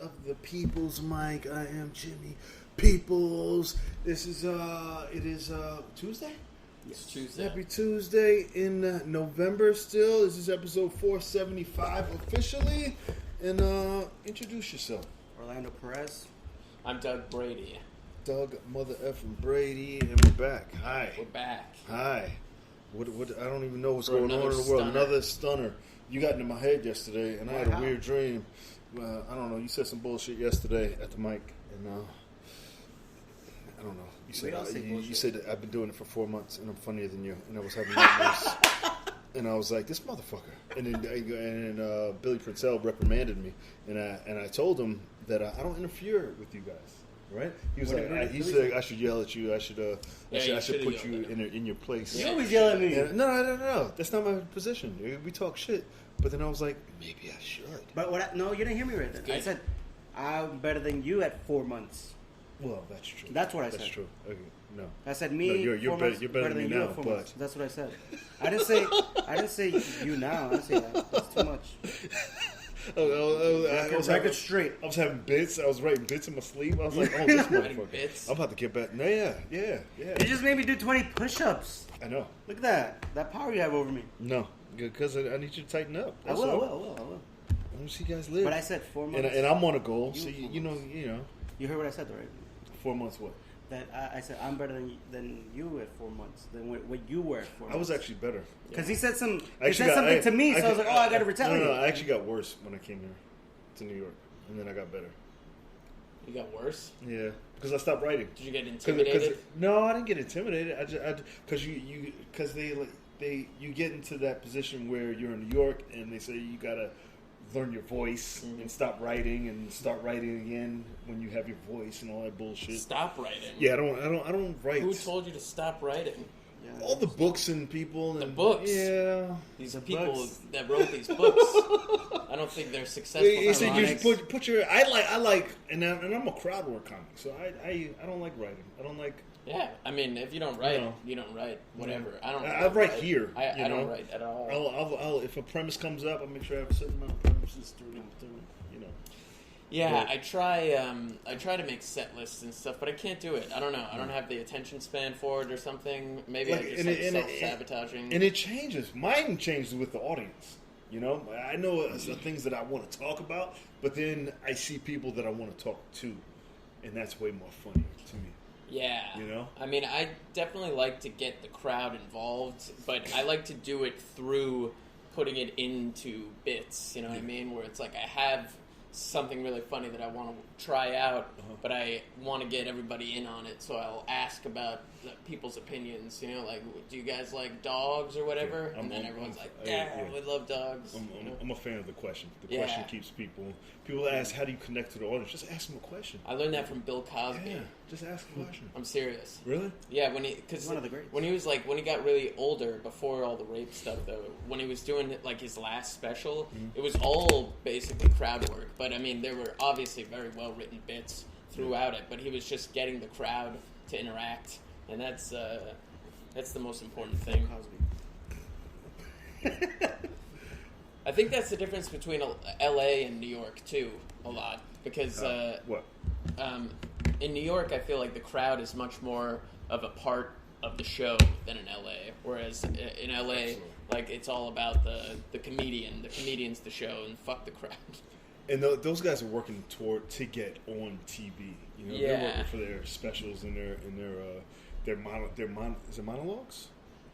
of the People's Mic. I am Jimmy Peoples. This is it is Tuesday? It's Tuesday. Happy Tuesday in November still. This is episode 475 officially. And introduce yourself. Orlando Perez. I'm Doug Brady. Doug Mother Effing Brady, and we're back. Hi. We're back. Hi. What I don't even know what's For going on in the world. stunner. Another stunner. You got into my head yesterday, and I had a Wow. weird dream. I don't know. You said some bullshit yesterday at the mic, and I don't know. You said that I've been doing it for 4 months, and I'm funnier than you, and I was having nightmares. And I was like, this motherfucker. And then Billy Pritzell reprimanded me, and I told him that I don't interfere with you guys. Right? He was he said I should yell at you. I should put you in your place. You always yell at me. And, no, I don't know. That's not my position. We talk shit. But then I was like, maybe I should. But no, you didn't hear me right then. I said I'm better than you at 4 months. Well, that's true. That's what I said. That's true. Okay, no. I said me. No, you're 4 better. months You're better than me you now. at 4 But months. That's what I said. I didn't say you now. I didn't say that. That's too much. I was Record straight. I was having bits. I was writing bits in my sleep. I was like, oh, this Writing motherfucker. bits? I'm about to get back. No, yeah. You just made me do 20 push-ups. I know. Look at that. That power you have over me. No, because I need you to tighten up. I will. I want to see you guys live. But I said 4 months. And I'm on a goal. So You- you know. You heard what I said, though, right? 4 months what? That I said I'm better than you at 4 months. Than what you were at 4 months. I was actually better. Because he said something I to me, so I was like, oh, I got to retaliate. No, I actually got worse when I came here to New York, and then I got better. You got worse? Yeah, because I stopped writing. Did you get intimidated? No, I didn't get intimidated. Because you get into that position where you're in New York, and they say you gotta learn your voice and stop writing and start writing again when you have your voice and all that bullshit. Stop writing. Yeah, I don't write. Who told you to stop writing? Yeah. All the books and people. The and, books? Yeah. These the people books. that wrote these books. I don't think they're successful. They said you comics. just put your. I like, and I'm a crowd work comic, so I don't like writing. I don't like. Yeah, I mean, if you don't write, No. you don't write. Whatever. I don't. I write here. I you know? don't write at all. I'll if a premise comes up, I'll make sure I have a certain amount of premises through. You know. Yeah, But- I try to make set lists and stuff, but I can't do it. I don't know. I don't have the attention span for it or something. Maybe Like, I just and like it- and it- self-sabotaging. And it changes. Mine changes with the audience. You know, I know the things that I want to talk about, but then I see people that I want to talk to, and that's way more funny to me. Yeah. You know? I mean, I definitely like to get the crowd involved, but I like to do it through putting it into bits, you know what I mean? Where it's like I have something really funny that I want to try out, but I want to get everybody in on it, so I'll ask about people's opinions, you know, like, do you guys like dogs or whatever? Yeah, and then everyone's like, yeah. we love dogs. I'm, you know? I'm a fan of the question. The Yeah. question keeps people ask, how do you connect to the audience? Just ask them a question. I learned that from Bill Cosby. Yeah, just ask a question. I'm serious. Really? Yeah, because One of the greats. when he got really older, before all the rape stuff, though, when he was doing like his last special, it was all basically crowd work. But I mean, there were obviously very well written bits throughout it. But he was just getting the crowd to interact, and that's the most important thing. I think that's the difference between L.A. and New York too, a lot, because What? in New York, I feel like the crowd is much more of a part of the show than in LA. Whereas in LA, Absolutely. like, it's all about the comedian. The comedian's the show, and fuck the crowd. And those guys are working to get on TV. You know, they're Yeah. working for their specials and their is it monologues?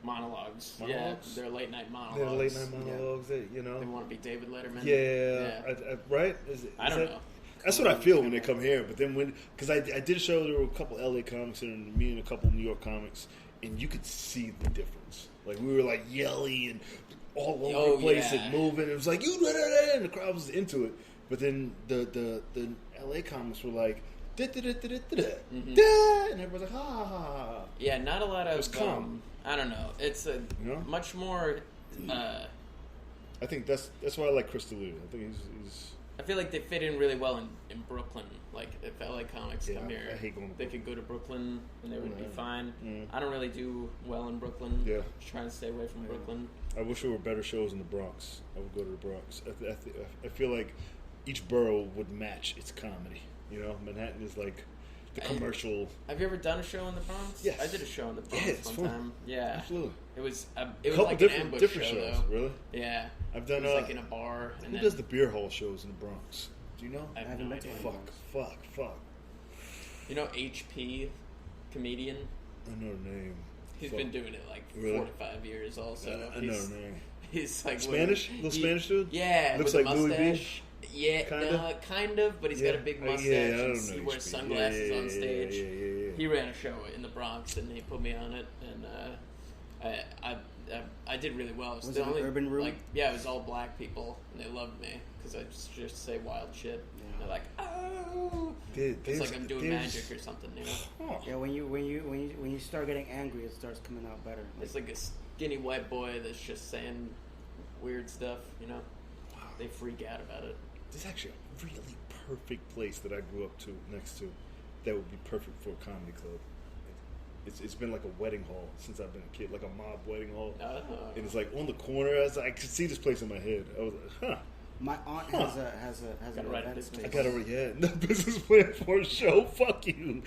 Monologues. Monologues? Yeah, they're late night monologues. Their late night monologues. They, you know. They want to be David Letterman. Yeah. Right? I don't know. That's what I feel when they come here. But then because I did a show, there were a couple LA comics and me and a couple New York comics, and you could see the difference. Like, we were like yelling and all over the place and moving. It was like, you da-da-da, and the crowd was into it. But then the LA comics were like, da-da-da-da-da-da, and everybody's like, ha ha ha ha. Yeah, not a lot of. It was calm. I don't know. It's much more. I think that's why I like Chris D'Elia. I think he's I feel like they fit in really well in Brooklyn. Like, if LA comics come here, I hate going to they could go to Brooklyn and they would be fine. Mm. I don't really do well in Brooklyn. Yeah. Just trying to stay away from Brooklyn. I wish there were better shows in the Bronx. I would go to the Bronx. I feel like each borough would match its comedy. You know, Manhattan is like the commercial. Have you ever done a show in the Bronx? Yes. I did a show in the Bronx it's one fun. time. Yeah, Absolutely. It was A it was couple like different an ambush different show, shows. though. Really? Yeah, I've done. it was like in a bar. And who then does the beer hall shows in the Bronx? Do you know? I have haven't no been to idea. one. Fuck. You know HP, comedian. I know the name. He's Fuck. been doing it like Really? 4 to 5 years. Also, I know the name. He's like Spanish? Little Spanish dude? Yeah, Looks with like a Louis V? mustache. Yeah, Kinda? kind of, but he's got a big mustache I don't and know he wears HP. sunglasses on stage. Yeah. He ran a show in the Bronx and he put me on it, and I did really well. It Was it an urban room? Like, yeah, it was all black people, and they loved me because I just say wild shit. Yeah. They're like, oh, it's like I'm doing magic or something, you know. Yeah, when you start getting angry, it starts coming out better. It's like a skinny white boy that's just saying weird stuff, you know. Wow. They freak out about it. There's actually a really perfect place that I grew up next to that would be perfect for a comedy club. It's been like a wedding hall since I've been a kid, like a mob wedding hall. And it's like on the corner. I could see this place in my head. I was like, huh. My aunt has an Gotta write event it space. I got already had no business plan for a show. Fuck you.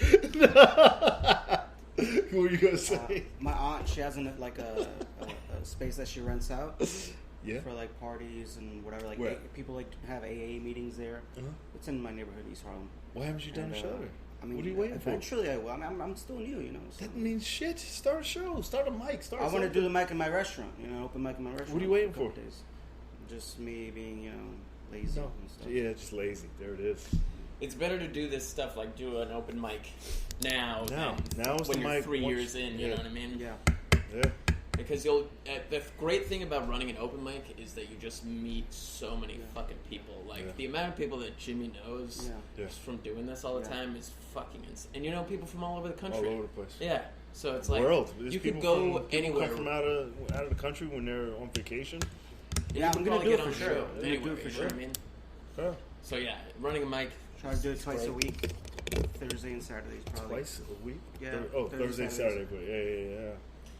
What were you gonna say? My aunt, she has a space that she rents out. Yeah. For like parties and whatever. Like Where? people like have AA meetings there. Uh-huh. It's in my neighborhood, East Harlem. Why haven't you done And, a show there? I mean, what are you waiting for? eventually I will. I'm still new, you know. So. That means shit. Start a show. Start a mic. I want to do the mic in my restaurant. You know, open mic in my restaurant. What are you waiting a couple for? Days. Just me being, you know, lazy No. and stuff. Yeah, just lazy. There it is. It's better to do this stuff like do an open mic now Now than is when the you're mic. 3 years in. You Yeah. know what I mean? Yeah. Yeah. Because you'll. The great thing about running an open mic is that you just meet so many fucking people. Like Yeah. the amount of people that Jimmy knows Yeah. just from doing this all the Yeah. time is fucking insane. And you know people from all over the country. All over the place. Yeah. So it's like World. There's you could people go from, people anywhere. come from out of the country when they're on vacation. and Yeah, you I'm could gonna probably do get it on for the sure. show I'm gonna anyway, do it for you know what I sure. mean? Yeah. So yeah, running a mic. Try to do it twice a great. week. Thursday and Saturdays, probably. Twice a week? Yeah, Thursday, Thursday, Saturday. But yeah.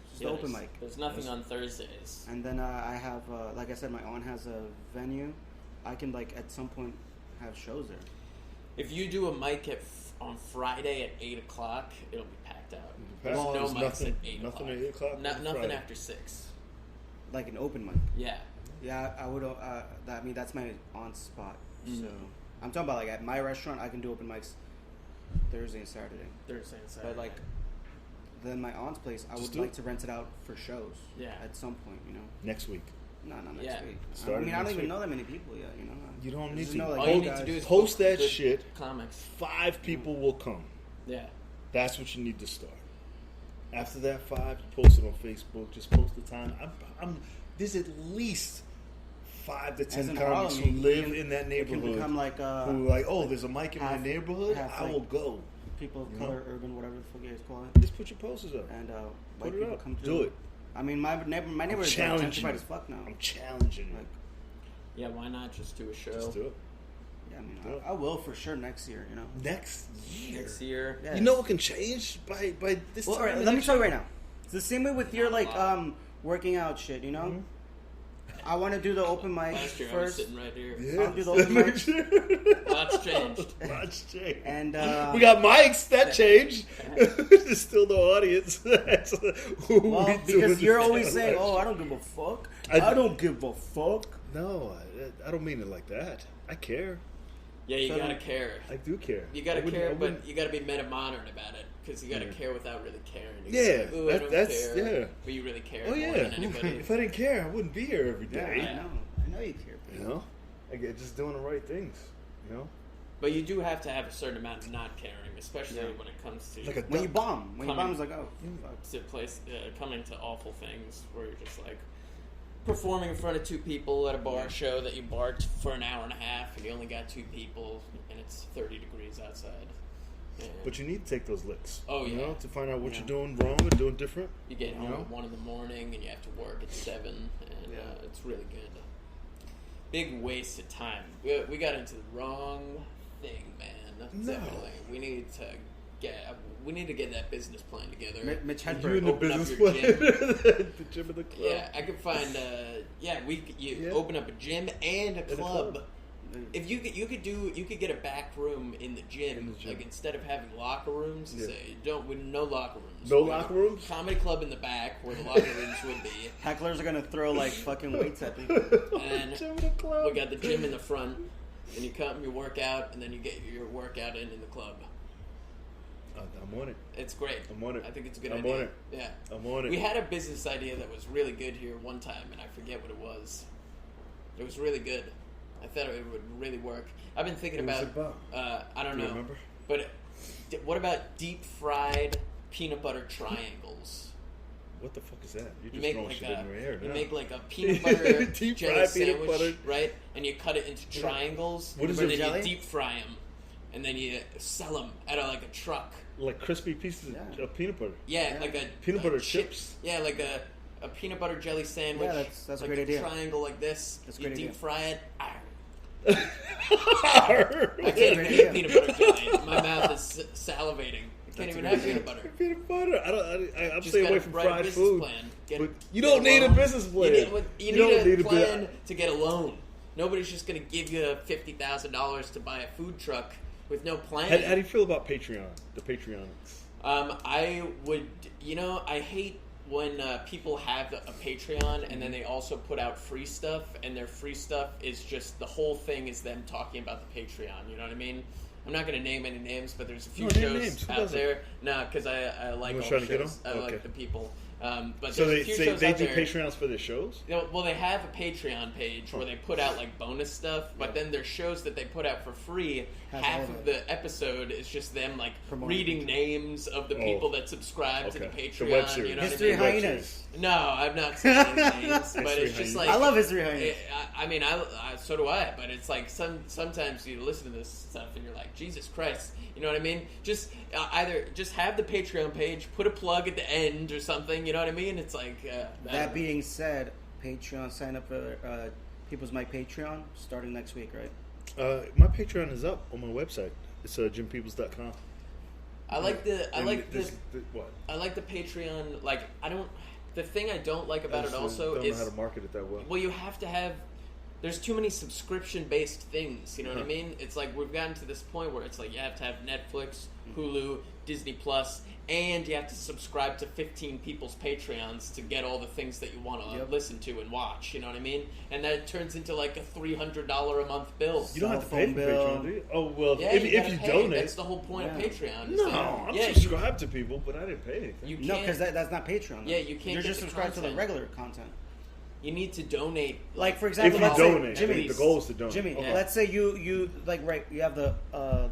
Just Yeah, open there's- mic. There's nothing on Thursdays. And then I have, like I said, my aunt has a venue. I can, like, at some point have shows there. If you do a mic on Friday at 8 o'clock, it'll be packed out. There's Well, no there's mics nothing- at 8 nothing o'clock. at 8 o'clock on Nothing Friday. after 6. Like an open mic. Yeah. Yeah, I would. That's my aunt's spot. So I'm talking about like at my restaurant, I can do open mics Thursday and Saturday. Thursday and Saturday. But like, then my aunt's place, I Just would do like it. to rent it out for shows. Yeah. At some point, you know. Next week. No, not next Yeah. week. Start I mean, I don't next even week. know that many people yet. You know. You don't I need just to. know, like, all hey, you need guys, to do is post book that good shit. comics. 5 people will come. Yeah. That's what you need to start. After that 5, you post it on Facebook. Just post the time. There's at least 5 to 10 in comics Harlem, who you live can- in that it can neighborhood. become like, who like, oh, there's a mic in my half- neighborhood. half, I like- will go. people of You color, know? urban, whatever the fuck you guys call it. Just put your posters up. And Put white it people up. come Do through. it. I mean, my neighborhood is like challenging gentrified you. as fuck now. I'm challenging you. Like, Yeah, why not just do a show Just do it. yeah, I mean, Do it. I will for sure next year. You know. Next year. next year? Yeah. You know what can change by this Well, time? all right, let me show you right now. It's the same way with your like working out shit. You know. Mm-hmm. I want to do the open mic Last year I was first, sitting right here. Yeah. I'll do the open mic. Lots changed. Lots changed. and we got mics that changed. There's still no audience. That's who well, we because doing you're this always kind saying, of "Oh, shit. I don't give a fuck. I- I don't give a fuck." No, I don't mean it like that. I care. Yeah, you So gotta then- care. I do care. You gotta I wouldn't- care, I but wouldn't- you gotta be meta modern about it because you gotta Yeah. care without really caring. You Yeah, gotta be like, "Ooh, I don't that's- care," yeah. but you really care Oh more yeah. than anybody. If I didn't care, I wouldn't be here every Yeah, day. I know you care. You know, I get just doing the right things. You know, But you do have to have a certain amount of not caring, especially Yeah. when it comes to like a When you duck. bomb, when you Coming- bomb, it's like, oh, fuck. to place coming to awful things where you're just like performing in front of 2 people at a bar show that you barked for an hour and a half and you only got 2 people and it's 30 degrees outside. And But you need to take those licks. Oh, you yeah. know, to find out what Yeah. you're doing wrong or doing different. you get home know? at 1 in the morning and you have to work at 7 and Yeah. it's really good. Big waste of time. We got into the wrong thing, man. No. Definitely. We need to get that business plan together. Mitch You Hedberg. in the open up business your plan, gym. the gym of the club. Yeah, I could find. You Yeah. open up a gym and a club. If you could get a back room in the gym, like instead of having locker rooms, say with no locker rooms. No locker rooms? Comedy club in the back where the locker rooms would be. Hecklers are gonna throw like fucking weights at people. And we got the gym in the front, and you come, you work out, and then you get your workout in the club. I'm on it. It's great. I'm on it. I think it's a good idea. I'm on it. Yeah. I'm on it. We had a business idea that was really good here one time, and I forget what it was. It was really good. I thought it would really work. I've been thinking What about. was it about? I don't Do you know. remember? But what about deep fried peanut butter triangles? What the fuck is that? You're You just make throwing like shit in your hair. you now. make like a peanut butter Deep jelly fried peanut sandwich, butter. right? And you cut it into triangles. What is and it, then jelly? you deep fry them, and then you sell them at like a truck. Like crispy pieces of peanut butter. Yeah, like a Peanut butter chip- chips? Yeah, like a peanut butter jelly sandwich. Yeah, that's a like great idea. Triangle like this. That's a you great deep idea. fry it. I I can't even eat peanut butter jelly. My mouth is salivating. I can't even have peanut butter. Peanut butter. I'm Just staying gotta away from write a fried business food. plan. But you don't need a loan. business plan. You need a plan bit- to get a loan. Nobody's just going to give you $50,000 to buy a food truck with no plan. How do you feel about Patreon? The Patreons. I would, I hate when people have a Patreon and then they also put out free stuff, and their free stuff is just, the whole thing is them talking about the Patreon, you know what I mean? I'm not going to name any names, but there's a few name shows names. Who out doesn't? there. No, because I like You all trying the to get shows. them? I Okay. like the people. But So there's a few shows they out do there. Patreons for their shows? Well, they have a Patreon page where they put out like bonus stuff, but then there's shows that they put out for free. Has Half all of of the episode is just them like Promoting reading names of the people that subscribe to the Okay. Patreon. The web series. You know what I History mean? Web Hyenas. series. No, I've not seen any names, but History it's just Hyenas. like I love History Hyenas. I mean, so do I. But it's like sometimes you listen to this stuff and you're like, Jesus Christ, you know what I mean? Just either just have the Patreon page, put a plug at the end or something. You know what I mean? It's like That being said, Patreon, sign up for People's Mic Patreon starting next week, right? My Patreon is up on my website. It's jimpeobles.com. I like the what? I like the Patreon. Like the thing I don't like about it also don't is know how to market it that well. well, you have to have. There's too many subscription-based things. You know what I mean? It's like we've gotten to this point where it's like you have to have Netflix, Hulu, Disney Plus, and you have to subscribe to 15 people's Patreons to get all the things that you want to listen to and watch. You know what I mean? And that turns into like a $300 a month bill. You don't have to Cell pay phone for bill. Patreon, do you? Oh, well, Yeah, if gotta you pay. donate. That's the whole point of Yeah. Patreon. is No, that- I'm yeah, subscribed to people, but I didn't pay anything. You No, can't. because that's not Patreon. Yeah, you can't You're get just the subscribed to the content. regular content. You need to donate. Like for If example, you let's donate, say Jimmy, the goal is to donate. Jimmy, Okay. let's say you like you have the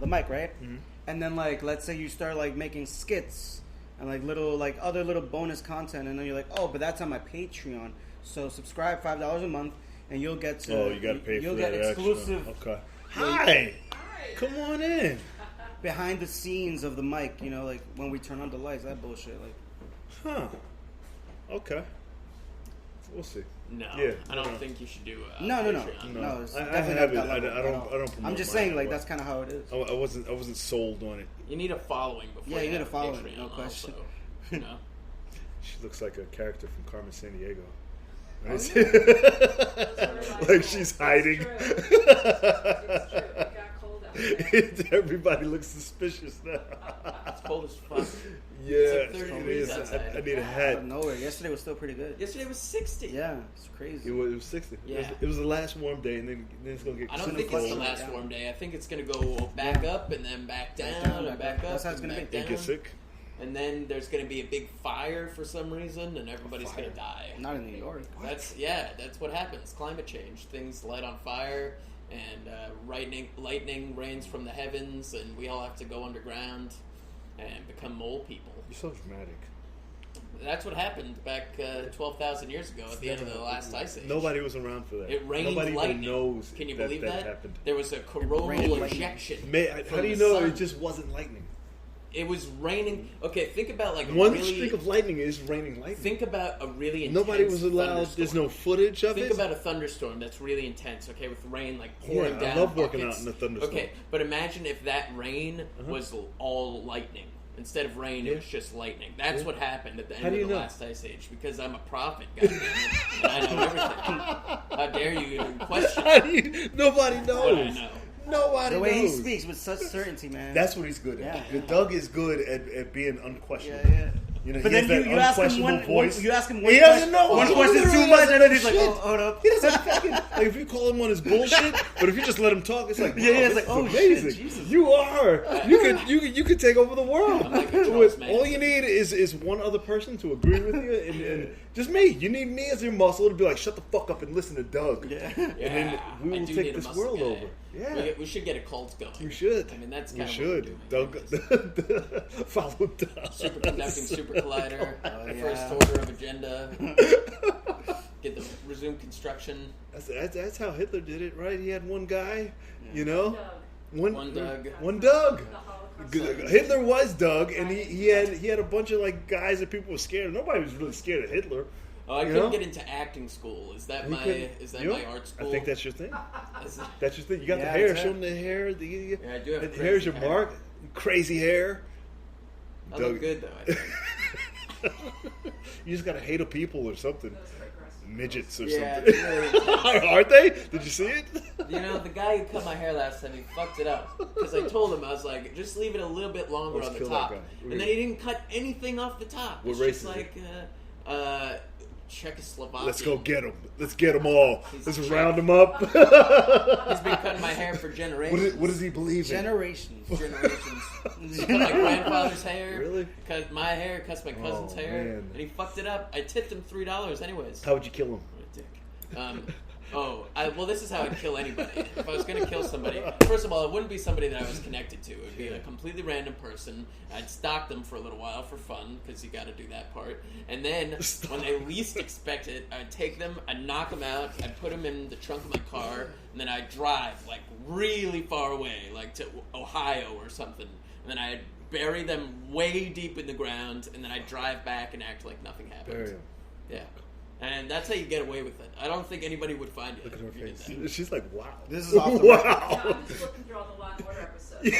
mic, right? Mm-hmm. And then like let's say you start like making skits and like other little bonus content, and then you're like, oh, but that's on my Patreon. So subscribe $5 a month, and you'll get to. Oh, you got to pay You'll for get that exclusive extra. Okay. Hi. Come on in. behind the scenes of the mic. You know, like when we turn on the lights, that bullshit. Like, Huh. Okay. We'll see. No, Yeah, I don't no. think you should do no. Patreon. No, it's I definitely have not it. that level. I don't promote I'm just mine saying, like that that's kind of how it is. I wasn't sold on it. You need a following before Yeah, you need have a following, Patreon no question. Also, you know? She looks like a character from Carmen Sandiego. Oh, Right? Like she's hiding. It's true. It got cold out there. Everybody looks suspicious now. It's cold as fuck. Yeah, It's like 30 it degrees is. outside. I need a Out hat. of nowhere. Yesterday was still pretty good. Yesterday was 60. Yeah, it's crazy. It was 60. Yeah. It was the last warm day, and then it's gonna get. I don't super think cold. it's the last Yeah. warm day. I think it's going to go back up and then back down and back up. That's how it's and gonna back be. You down. get sick. And then there's going to be a big fire for some reason, and everybody's going to die. Not in New York. That's what happens. Climate change. Things light on fire, and lightning rains from the heavens, and we all have to go underground and become mole people. You're so dramatic. That's what happened back 12,000 years ago at the end of the last ice age. Nobody was around for that. It rained Nobody lightning. even knows. Can you believe that? happened. There was a rained coronal lightning. ejection. How from do you the know sun. it just wasn't lightning? It was raining. Okay, think about like One really, streak of lightning is raining lightning. Think about a really intense Nobody was allowed. thunderstorm. There's no footage of Think it. about a thunderstorm that's really intense. Okay, with rain like pouring Yeah, down. I love working buckets. out in a thunderstorm. Okay, but imagine if that rain was all lightning. Instead of rain, it was just lightning. That's what happened at the end How do of you the know? last ice age. Because I'm a prophet, goddammit, and I know everything. How dare you even question Nobody what knows. I know? Nobody The way he knows. speaks with such certainty, man. That's what he's good at. Yeah. Doug is good at being unquestionable. yeah. You know, But he then has that you ask him unquestionable one, voice. you ask him one He question, doesn't know. one He question literally too much, doesn't and then know he's like, shit. "Oh, hold up." He doesn't fucking like if you call him on his bullshit, but if you just let him talk, it's like, wow, Yeah, it's this like, is oh, shit, amazing. Jesus. You could take over the world. I'm like a Charles With, all you need is one other person to agree with you, and just me. You need me as your muscle to be like, shut the fuck up and listen to Doug. Yeah. And then we I will do take need a this muscle world guy. over. Yeah. We should get a cult going. We should. I mean, that's We kind of should. what we're doing. Doug, follow Doug. Superconducting super collider, yeah. first order of agenda, get the resume construction. That's how Hitler did it, right? He had one guy, you know, Doug. One Doug. One Doug. The Holocaust. Hitler was Doug, and he had a bunch of like guys that people were scared of. Nobody was really scared of Hitler. Oh, I You couldn't know? get into acting school. Is that You my couldn't- my art school? I think that's your thing. Is it- That's your thing. You got the Yeah, hair. that's Show it. them the hair. Yeah, I do have The crazy hair's your hair. mark. Crazy hair. I look good though. I think. You just gotta hate a people or something. Those are aggressive. Midgets or Yeah, something. it's really- Aren't they? Did you see it? You know, the guy who cut my hair last time, he fucked it up. Because I told him, I was like, just leave it a little bit longer Let's on the kill that top. guy. And then he didn't cut anything off the top. What It's race just is like, Czechoslovakia. Let's go get them. Let's get them all. He's Let's Czech. round them up. He's been cutting my hair for generations. What does he believe in? Generations. Generations. He cut my grandfather's hair. Really? Cut my hair, cuts my cousin's Oh, hair. man. And he fucked it up. I tipped him $3 anyways. How would you kill him? What a dick. Well, this is how I'd kill anybody. If I was going to kill somebody, first of all, it wouldn't be somebody that I was connected to. It would be a completely random person. I'd stalk them for a little while for fun, because you got to do that part. And then, when they least expect it, I'd take them, I'd knock them out, I'd put them in the trunk of my car, and then I'd drive, like, really far away, like to Ohio or something. And then I'd bury them way deep in the ground, and then I'd drive back and act like nothing happened. Bury him. Yeah. And that's how you get away with it. I don't think anybody would find you. Look at her if you did face. that. She's like, wow. This is off the wow. Yeah, I'm just looking through all the Law and Order episodes.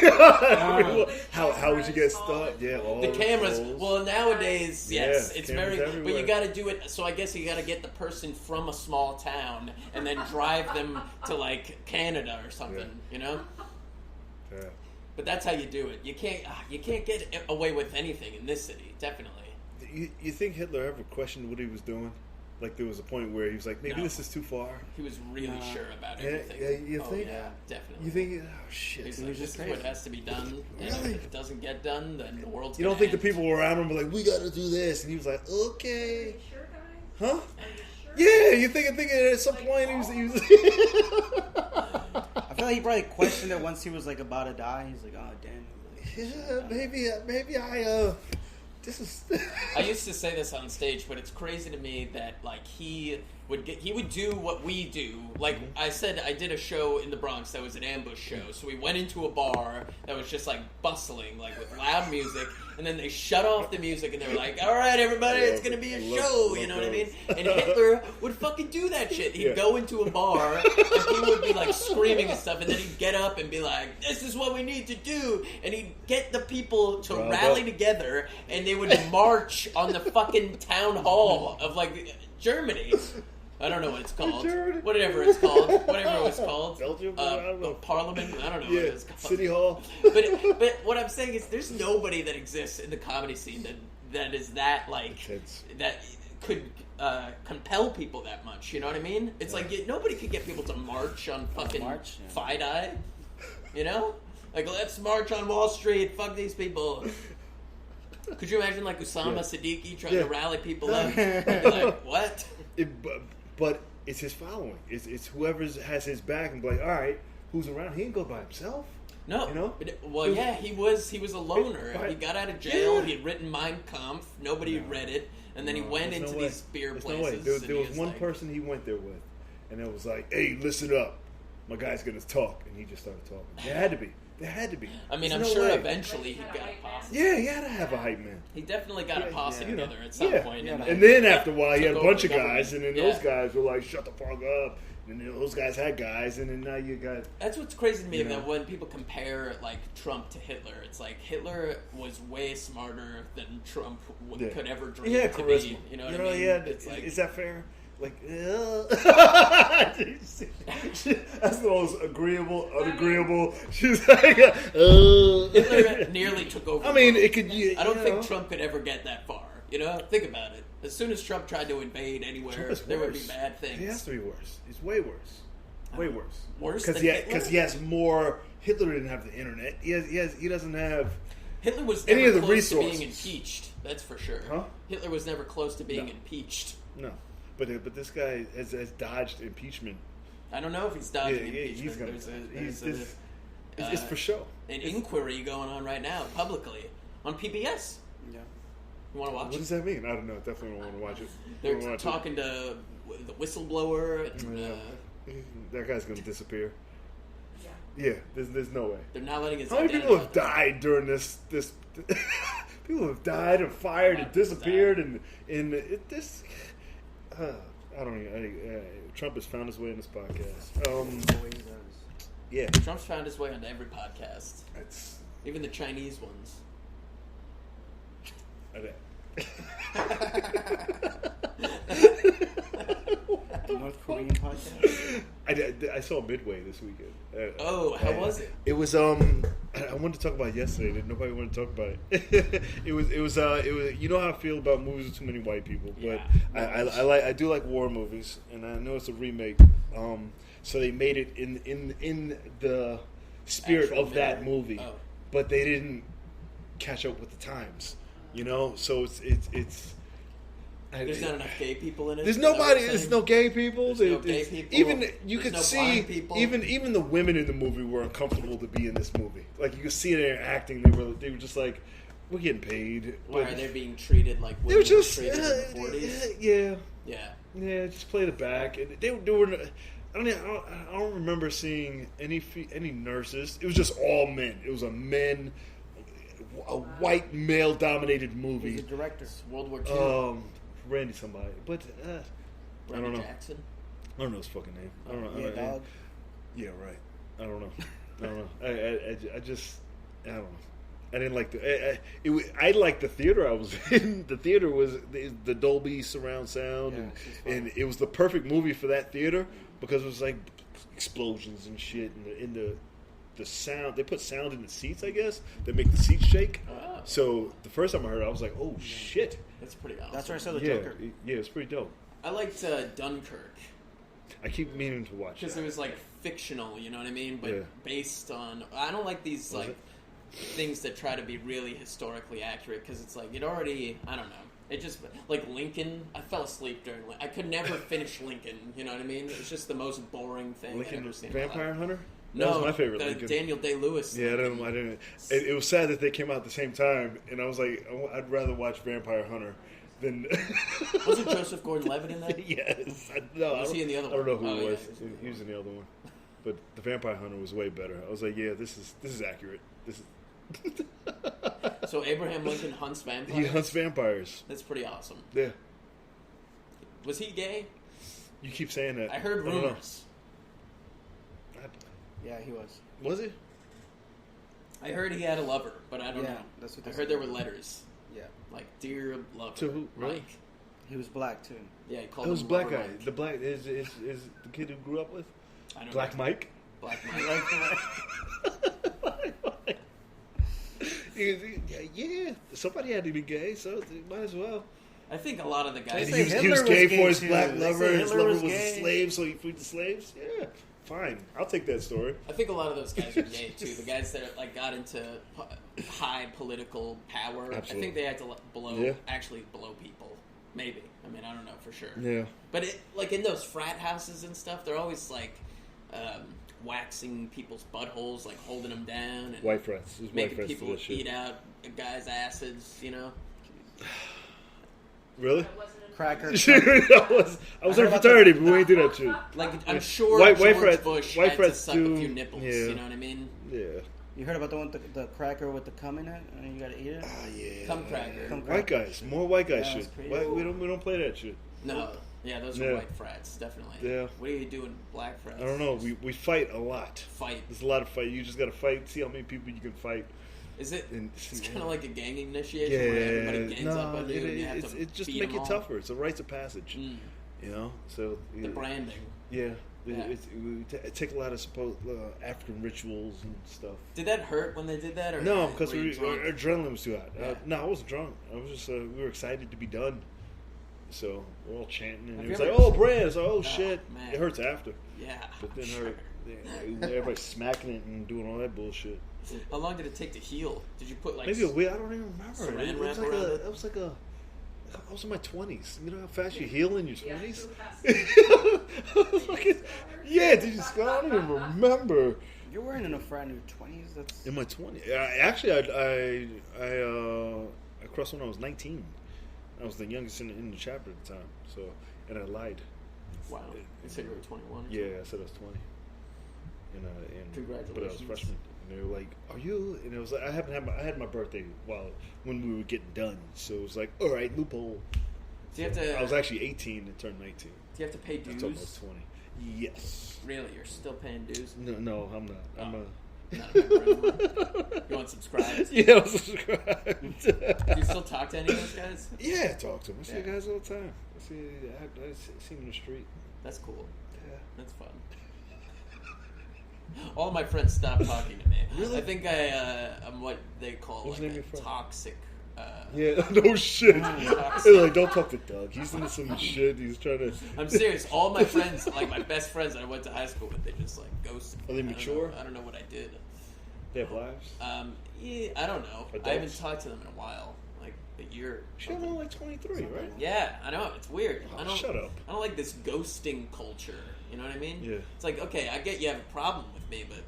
How would you get started? Yeah, all The cameras. those. Well, nowadays, yes, Yeah, it's cameras very. everywhere. But you got to do it. So I guess you got to get the person from a small town and then drive them to like Canada or something. Yeah. You know. Yeah. But that's how you do it. You can't get away with anything in this city. Definitely. You think Hitler ever questioned what he was doing? Like there was a point where he was like, maybe No. this is too far. He was really sure about Yeah, everything. yeah, you Oh, think? yeah, definitely. You think? Oh shit! He's He like, was this just is what crazy. has to be done. And Really? if it doesn't get done, then the world's You don't gonna think the end. people around him were like, we got to do this, and he was like, Are okay, you sure, guys? huh? Are you sure? Yeah, you think at some point he was. I feel like he probably questioned it once he was like about to die. He's like, oh damn. Yeah, maybe I. This is. I used to say this on stage, but it's crazy to me that like he would do what we do. Like I said, I did a show in the Bronx that was an ambush show. So we went into a bar that was just like bustling, like with loud music, and then they shut off the music and they were like, "All right, everybody, it's gonna be a show." You know what I mean? And Hitler would fucking do that shit. He'd Yeah. go into a bar and he would be like screaming and stuff, and then he'd get up and be like, "This is what we need to do," and he'd get the people to Round rally up. together, and they would march on the fucking town hall of like Germany. I don't know what it's called. Germany. Whatever it's called. Whatever it was called. Belgium? I don't know. Parliament. I don't know what Yeah, it's called. City Hall. But what I'm saying is, there's nobody that exists in the comedy scene that is that like Intense. that could compel people that much. You know what I mean? It's like nobody could get people to march on fucking March, yeah. FIDE. You know, like let's march on Wall Street. Fuck these people. Could you imagine like Osama Yeah. Siddiqui trying Yeah. to rally people up? I'd be like, what? But it's his following. It's whoever has his back and be like, all right, who's around? He didn't go by himself. No, You know? well, yeah, he was a loner. Right. He got out of jail. Yeah. He had written Mein Kampf. Nobody had read it, and then he went There's into no way. these beer There's no way. places. There and he was one like, person he went there with, and it was like, hey, listen up. My guy's going to talk. And he just started talking. There had to be. I mean, There's I'm no sure way. eventually he got a posse. Yeah, he had to have a hype man. He definitely got a posse you know. together at some Yeah. point. Yeah. And And then after a while, he had a took bunch of over the guys, and then government. those guys were like, shut the fuck up. and those guys had guys, and then now you got. That's what's crazy to me, You know. that when people compare like Trump to Hitler, it's like Hitler was way smarter than Trump Yeah. could ever dream Yeah, to charisma. be. You know what I mean? Yeah, It's like, is that fair? Like, that's the most agreeable, unagreeable. She's like, Hitler nearly took over. I mean, the world. it could. I don't think Trump could ever get that far. You know, think about it. As soon as Trump tried to invade anywhere, Trump is there would be worse. bad things. He has to be worse. He's way worse. Way worse. Worse Because than Hitler? he has more. Hitler didn't have the internet. He doesn't have. Hitler was Any never of the close to resources. being impeached. That's for sure. Huh? Hitler was never close to being No. impeached. No, but this guy has dodged impeachment. I don't know if he's dodging Yeah, impeachment. he's gonna. There's It's for show. an inquiry going on right now publicly on PBS. Yeah. You want to watch What it? does that mean? I don't know. Definitely don't want to watch it. They're Don't wanna watch talking to the whistleblower. And, Yeah. That guy's gonna disappear. Yeah. Yeah, there's no way. they're not letting his How many identity people have out there. died during this? People have died and fired and disappeared and this. I don't even. Trump has found his way in this podcast. Always does. Yeah, Trump's found his way onto every podcast, it's. even the Chinese ones. North Korean podcast. I saw Midway this weekend. Oh, how was it? It was I wanted to talk about it yesterday. That nobody wanted to talk about it. it was you know how I feel about movies with too many white people, but Yeah. I do like war movies, and I know it's a remake. So they made it in the spirit Actual of that movie. movie, Oh. but they didn't catch up with the times. You know, so it's. There's not enough gay people in it. There's Is that what nobody. you're There's saying? no gay people. There's no There's- gay people. Even you There's could no see blind people. even the women in the movie were uncomfortable to be in this movie. Like you could see their acting. They were just like, we're getting paid. Why But are they being treated like they women were just treated in the 40s? yeah. Just play the back. And they were. I don't remember seeing any nurses. It was just all men. It was a white male dominated He's movie. the director. World War II. Randy somebody, but I Brady don't know. Jackson. I don't know his fucking name. I don't know. Yeah, dog. Yeah, right. I don't know. I don't know. I just I don't know. I didn't like I liked the theater I was in. The theater was the Dolby surround sound, Yeah, and it was the perfect movie for that theater because it was like explosions and shit, and the sound. They put sound in the seats, I guess, that make the seats shake. Oh. So the first time I heard it, I was like, "Oh shit!" That's pretty awesome. That's where I saw the Yeah, Joker. yeah, it's pretty dope. I liked Dunkirk I keep meaning to watch because that. it was like fictional, you know what I mean? But Yeah. based on, I don't like these Was like things that try to be really historically accurate because it's like it already. I don't know. It just like Lincoln. I fell asleep during. I could never finish Lincoln. You know what I mean? It's just the most boring thing I've Lincoln ever seen. in my Vampire life. Hunter? No, That was my favorite the Lincoln. Daniel Day-Lewis. Yeah, I Lincoln. didn't. It was sad that they came out at the same time, and I was like, I'd rather watch Vampire Hunter than. Wasn't Joseph Gordon-Levitt in that? Yes. Was he in the other I don't know one? who Oh, it yeah, was. he was in the He was in the other one. But the Vampire Hunter was way better. I was like, yeah, this is accurate. This is. So Abraham Lincoln hunts vampires. He hunts vampires. That's pretty awesome. Yeah. Was he gay? You keep saying that. I heard don't know. rumors. Yeah, he was. Was he? I heard he had a lover, but I don't Yeah, know. that's what I they heard said. there were letters, Yeah, like "Dear Lover." To who? Really? Mike. he was black too. Yeah, he called It was him black Lover guy. Mike. The black is the kid who grew up with I don't Black know. Mike. Black Mike. Yeah, somebody had to be gay, so might as well. I think a lot of the guys. They say He was Hitler gay was for gay his too. black They lover. say His Hitler lover was was a gay. slave, so he freed the slaves. Yeah, fine. I'll take that story. I think a lot of those guys are gay too. The guys that like got into high political power. I Absolutely. think they had to Yeah. actually blow people. Maybe. I mean, I don't know for sure. Yeah. But like in those frat houses and stuff, they're always like waxing people's buttholes, like holding them down and White friends. There's white making friends people for this shit. eat out guys' acids. You know. Really? That wasn't a Cracker. I was in a fraternity, but we ain't do that shit. Like I'm sure White George frats- Bush white had to frats suck do- a few nipples. yeah. You know what I mean? Yeah. You heard about the one with the cracker with the cum in it, and you gotta eat it. Oh yeah. Cum cracker. Cum White cracker. guys, more white guy Yeah, shit. that's crazy. We don't play that shit. No, Yeah, those are white frats, definitely. Yeah. What do you do in black frats? I don't know. We fight a lot. Fight. There's a lot of fight. You just got to fight. See how many people you can fight. Is it? And It's kind of like a gang initiation where everybody gangs up on you and you have to it just beat make them it all. tougher. It's a rites of passage. You know, so The branding. Yeah. Yeah. We take a lot of African rituals and stuff. Did that hurt when they did that? Or No, because were you drunk? our adrenaline was too hot. Yeah. No, I wasn't drunk. I was just we were excited to be done. So we're all chanting, and Have it was you like, ever- "Oh, Brad!" Oh shit! Man. It hurts after, Yeah. but then sure. hurt. Everybody's smacking it and doing all that bullshit. How long did it take to heal? Did you put like Maybe a week. I don't even remember. Saran It wrap was like around a. it? It was like a. I was in my 20s. You know how fast you heal in your Yeah, 20s? so fast. Yeah, did you scar? I don't even remember. You weren't in a frat in your 20s. That's In my 20s. Actually, I crossed when I was 19. I was the youngest in the chapter at the time. So, and I lied. Wow. You said you were 21. Yeah, I said I was 20. And Congratulations. But I was a freshman. And they were like, "Are you?" And it was like I had my birthday when we were getting done. So it was like, all right, loophole. Do you have to? I was actually 18 and turned 19. Do you have to pay I told them I dues? was 20. Yes. Really, you're still paying dues? No, I'm not. I'm Oh. a. Not a member anymore? You want subscribed? Yeah, I was subscribed. Do you still talk to any of those guys? Yeah, I talk to them. I see Yeah. guys all the time. I see them in the street. That's cool. Yeah. That's fun. All my friends stopped talking to me. Really? I think I'm what they call What's like the name a of your friend? toxic. Yeah, no shit. Toxic. They're like, don't talk to Doug. He's into some shit. He's trying to. I'm serious. All my friends, like my best friends that I went to high school with, they just like ghosted me. Are they I don't mature? know- I don't know what I did. They have lives. Yeah, I don't know. Adults? I haven't talked to them in a while, like a year. or She's only like 23, right? Yeah, I know. It's weird. Oh, I don't. shut up. I don't like this ghosting culture. You know what I mean? Yeah. It's like, okay, I get you have a problem with me, but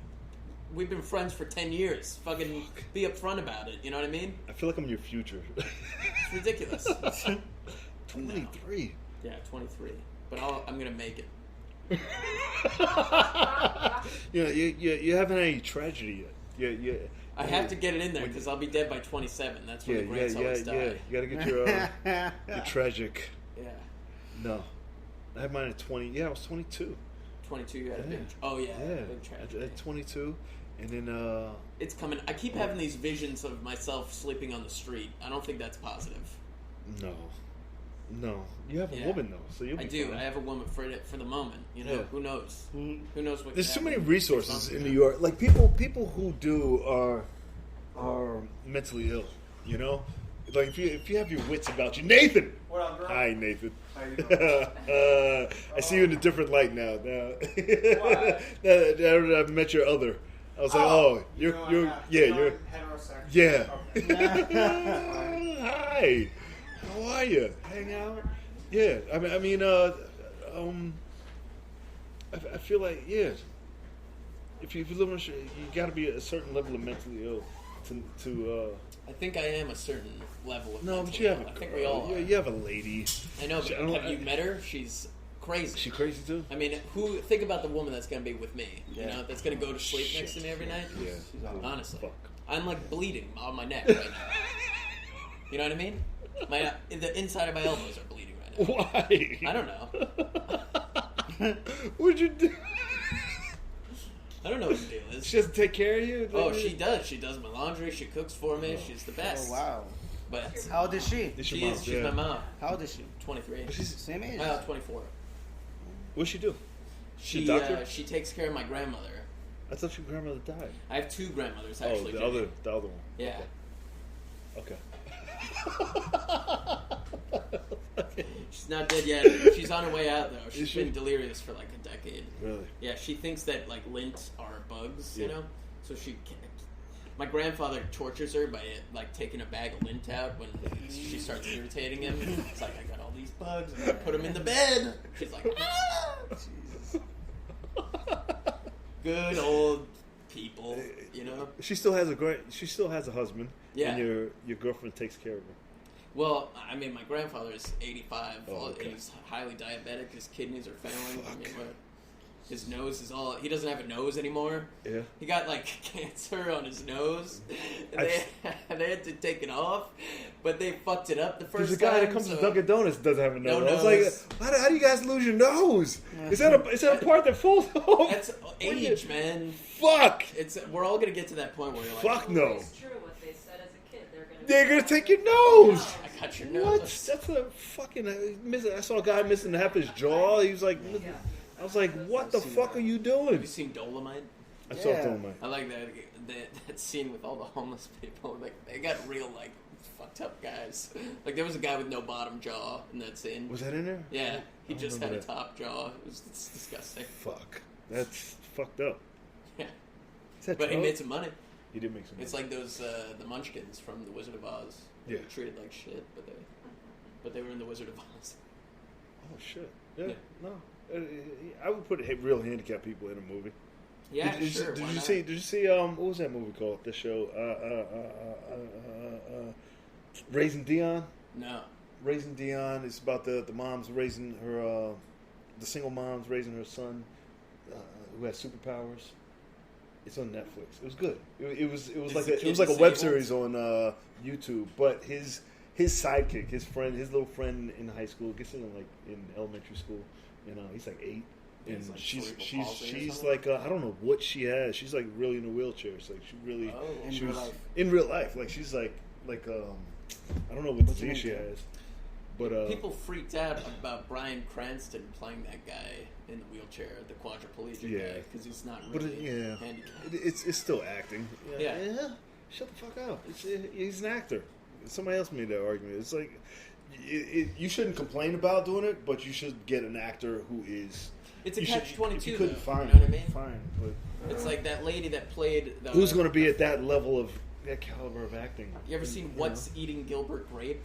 we've been friends for 10 years. Fucking be upfront about it. You know what I mean? I feel like I'm your future. It's ridiculous. 23. Yeah, 23. But I'm gonna make it. You haven't had any tragedy yet. Yeah. I have to get it in there because I'll be dead by 27. That's when Yeah, the greats always die. You gotta get your tragic. Yeah. No, I had mine at 20. Yeah, I was 22. 22, you had a Yeah. big. Oh yeah, Yeah, big tragedy. at 22, and then It's coming. I keep having these visions of myself sleeping on the street. I don't think that's positive. no, you have a Yeah. woman though, so you'll be I do. fine. I have a woman for the moment. You know, Yeah. who knows? Who knows what? There's can too many happen. resources in New York. Like people who do are mentally ill. You know, like if you have your wits about you, Nathan. What up, bro? Hi, Nathan. How you doing? I see you in a different light now. Why? Now that I've met your other. I was like, oh, you're heterosexual. yeah. Okay. Hi, how are you? Hang out? Yeah, I mean, I feel like if you live on the street, you got to be a certain level of mentally ill to. I think I am a certain level of. No, but mentally you have ill. a I think girl. we all. Are. You have a lady. I know, but I don't- have you met her? She's crazy. Is she crazy too? I mean, think about the woman that's going to be with me. You Yeah. know, that's going to go to sleep Shit. next to me every night. Yeah. Honestly, Fuck. I'm like bleeding on my neck right now. You know what I mean? The inside of my elbows are bleeding right now. Why? I don't know. What'd you do? I don't know what the deal is. She doesn't take care of you? Oh, she does. She does my laundry. She cooks for me. She's the best. Oh wow. But How old is she? It's your mom, she's yeah. my mom. How old is she? 23. She's, Same age. 24. what'd she do? She a doctor? she takes care of my grandmother. I thought your grandmother died. I have two grandmothers Oh, actually. the Jimmy. other one. Yeah. Okay. She's not dead yet. She's on her way out though. She's Is she? been delirious for like a decade. Really? Yeah, she thinks that like lint are bugs, you Yeah. know. So she can't. My grandfather tortures her by like taking a bag of lint out when she starts irritating him. It's like, I got all these bugs, and I put them in the bed. She's like, ah! Good old people, you know. She still has a husband. Yeah. And your girlfriend takes care of her. Well, I mean, my grandfather is 85. Oh, okay. He's highly diabetic. His kidneys are failing. I mean, what? His nose is all. He doesn't have a nose anymore. Yeah. He got like cancer on his nose. And they had to take it off, but they fucked it up the first There's time. a guy that comes to Dunkin' Donuts doesn't have a nose. No I was nose. like, how do you guys lose your nose? Is that a part that falls off? That's age, man. Fuck. We're all gonna get to that point where you're like, Fuck no. It's true what they said as a kid. They're gonna take your nose. I cut your nose. What? That's a fucking. I saw a guy missing half his jaw. He was like, I was like, what the fuck are you Have doing? you seen Dolomite? I saw Dolomite. I like that scene with all the homeless people. Like they got real like fucked up guys. Like there was a guy with no bottom jaw in that scene. Was that in there? Yeah, he I don't just had a remember that. top jaw. It's disgusting. Fuck. That's fucked up. Yeah, Is that but he Charles? made some money. He did make some money. It's like those the Munchkins from The Wizard of Oz. They Yeah. were treated like shit, but they were in The Wizard of Oz. Oh, shit. Yeah. Yeah. No. I would put real handicapped people in a movie. Yeah, Did sure. you why not? see? Did you see? What was that movie called? The show, Raising Dion. No. Raising Dion is about the moms raising her, the single moms raising her son, who has superpowers. It's on Netflix. It was good. It was like the it kid was like a web disabled? series on YouTube. But his sidekick, his little friend in high school, gets in elementary school. He's like 8. He And has, like, she's cerebral palsy or she's something? like I don't know what she has. She's like really in a wheelchair. It's like she really Oh, she in real was life. in real life. Like she's like I don't know what disease she has. But People freaked out about Bryan Cranston playing that guy in the wheelchair, the quadriplegic Yeah. guy, because he's not but really yeah, handicapped. it's still acting. Yeah. Shut the fuck up. He's an actor. Somebody else made that argument. It's like you shouldn't complain about doing it, but you should get an actor who is. It's a you should- catch-22, If you couldn't though, find you know what I him, mean? fine. But It's like that lady that played the... who's going to be at that level of that caliber of acting? You ever seen What's Eating Gilbert Grape?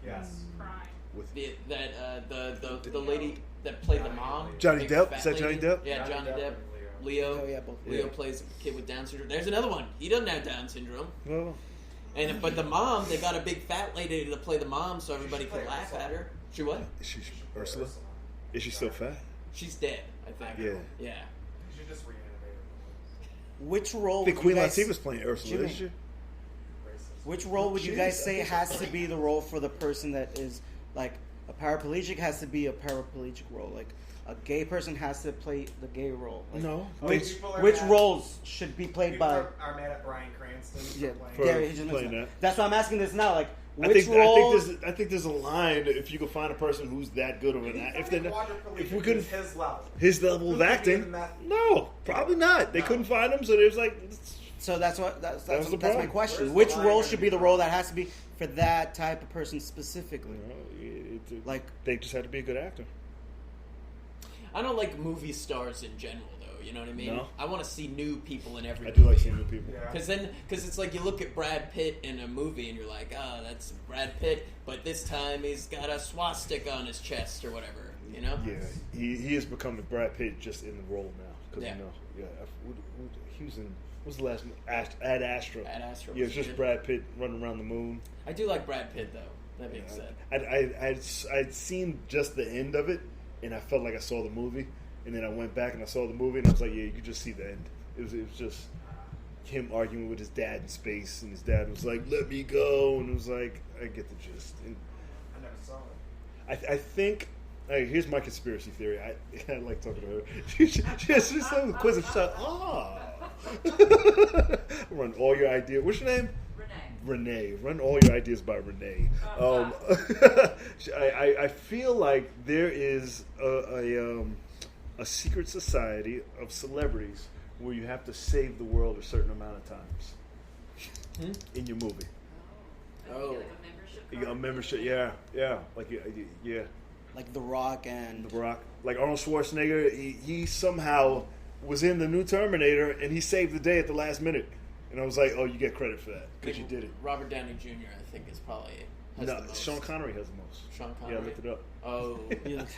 Yes. Crime. With The lady that played the mom. Johnny big Depp? fat Is that Johnny lady. Depp? Yeah, Johnny Depp. and Leo. Oh, yeah, both. Leo Yeah. plays a kid with Down syndrome. There's another one. He doesn't have Down syndrome. Well, But the mom, they got a big fat lady to play the mom, so everybody could laugh at her. She what? is she Ursula? Is she still fat? She's dead, I think. Yeah. Yeah. You should just reanimate her. Which role? I think would Queen you guys, Latifah's playing Ursula, Jimmy. isn't she? Racist. Which role would you Jeez, guys I say think has to be the role for the person that is like a paraplegic? Has to be a paraplegic role. Like a gay person has to play the gay role. Like, No. Which People are which mad- roles should be played People by? are mad at Bryan Cranston Yeah, for playing. For- he just playing mentioned that. That's why I'm asking this now. Like I which think role? I think there's a line if you can find a person who's that good of an actor. If they're not, if we couldn't his level. his level Who of could be acting, in that- no, probably not. They No. couldn't find him, so there's like, So that's what that's That was the my problem. question. Where's the Which line role gonna should be be the from? role that has to be for that type of person specifically? Like they just had to be a good actor. I don't like movie stars in general, though. You know what I mean? No. I want to see new people in every I do movie. like seeing new people. Yeah. Because it's like you look at Brad Pitt in a movie and you're like, oh, that's Brad Pitt, but this time he's got a swastika on his chest or whatever, you know? Yeah, he has become the Brad Pitt just in the role now. Because Yeah. he was in. What was the last one? Ad Astra. Ad Astra Yeah, was it's just good. Brad Pitt running around the moon. I do like Brad Pitt, though. That being said. I'd seen just the end of it, and I felt like I saw the movie. And then I went back and I saw the movie, and I was like, yeah, you could just see the end. It was just him arguing with his dad in space, and his dad was like, let me go. And it was like, I get the gist. And I never saw it. I think, here's my conspiracy theory. I like talking to her. She's so quiz and shut. Run all your ideas. What's your name? Renee. Run all your ideas by Renee. I feel like there is a secret society of celebrities where you have to save the world a certain amount of times in your movie. Oh. You got a membership, yeah. Like, yeah. like The Rock and The Rock. Like Arnold Schwarzenegger, he somehow was in the new Terminator and he saved the day at the last minute. And I was like, oh, you get credit for that because you did it. Robert Downey Jr., I think, is probably... has No, the most. Sean Connery has the most. Sean Yeah, I Connery? looked it up. Oh,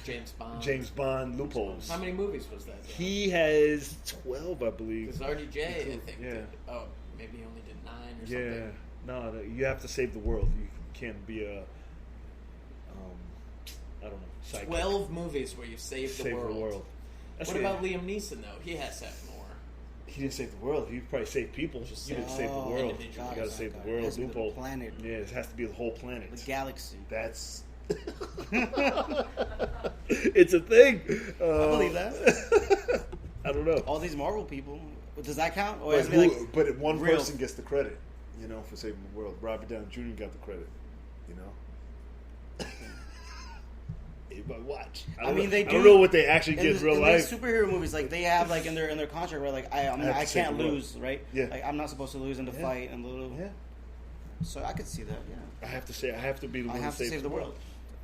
James Bond. James Bond loopholes. How many movies was that? though? He has 12, I believe. Because RDJ, I think. Yeah. Did, oh, maybe he only did 9 or Yeah. something. No, you have to save the world. You can't be a, I don't know, sidekick. 12 movies where you saved the Save world. the world. That's What it. about Liam Neeson though? He has to have more. He didn't save the world. He probably saved people. Just You didn't save the Oh, world. individual. You got to save the world. It has to be the Loophole. planet. Yeah, it has to be the whole planet. The galaxy. That's. It's a thing. I believe that. I don't know. All these Marvel people. Does that count? Or But, is it like but one real? person gets the credit, for saving the world. Robert Downey Jr. got the credit, But watch. I mean, they I do. don't know what they actually in get in real in life. these superhero movies, like they have like in their contract where like I have to I save can't the world. lose, right? Yeah. Like I'm not supposed to lose in the Yeah. fight and the little. Yeah, So I could see that. Yeah. I have to be the I one have who to saves save the world.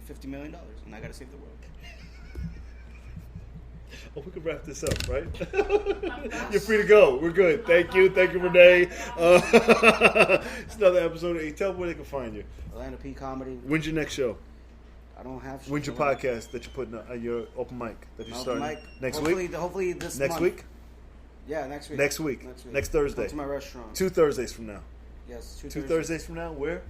$50 million, and I got to save the world. Oh, we can wrap this up, right? You're free to go. We're good. Thank you, Renee. It's another episode. Hey, tell them where they can find you. Orlando P Comedy. When's your next show? I don't have. When's your podcast that you're putting on your open mic that you're starting next hopefully, week? Hopefully this Next month. week? Yeah, next week. Next week. Next Thursday. Come to my restaurant. 2 Thursdays from now. Yes, Two Thursdays from now. Where?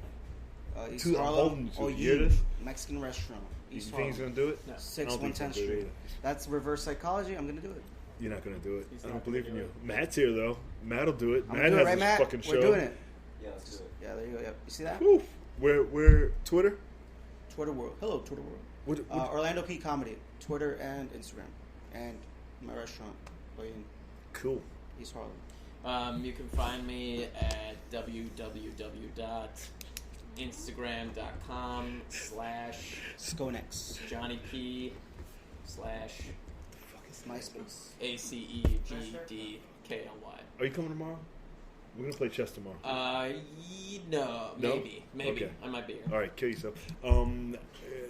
East I'm Harlem. holding you to it. You hear Oye, this? Mexican restaurant. You East think he's Harlem. gonna do it? No. I 6 don't think he's 110th gonna do it Street. either. That's reverse psychology. I'm gonna do it. You're not gonna do it. He's I not don't believe in gonna you. do Matt's here though. Matt'll do it. I'm Matt gonna do has it, right, his Matt? fucking show. We're doing it. Yeah, let's do it. Yeah, there you go. Yep. You see that? Whew. We're Twitter. Twitter world. Hello, Twitter world. What- Orlando P Comedy, Twitter and Instagram, and my restaurant in Cool. East Harlem. You can find me at www.instagram.com/ Skonex. Johnny P / MySpace. ACEGDKLY. Are you coming tomorrow? We're gonna play chess tomorrow. No, No? maybe. Okay. I might be here. All right, kill yourself.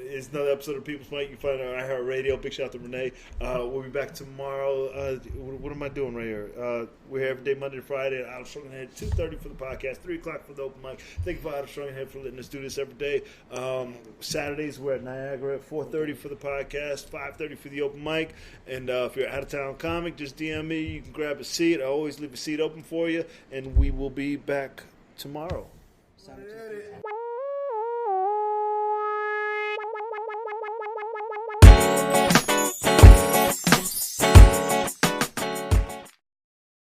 It's another episode of People's Mic. You can find it on iHeartRadio. Big shout out to Renee. We'll be back tomorrow. What am I doing right here? We're here every day, Monday to Friday. Out of Strong Head, 2:30 for the podcast, 3 o'clock for the open mic. Thank you for Out of Strong Head for letting us do this every day. Saturdays we're at Niagara at 4:30 for the podcast, 5:30 for the open mic. And if you're an out of town comic, just DM me. You can grab a seat. I always leave a seat open for you, and we will be back tomorrow. Saturday.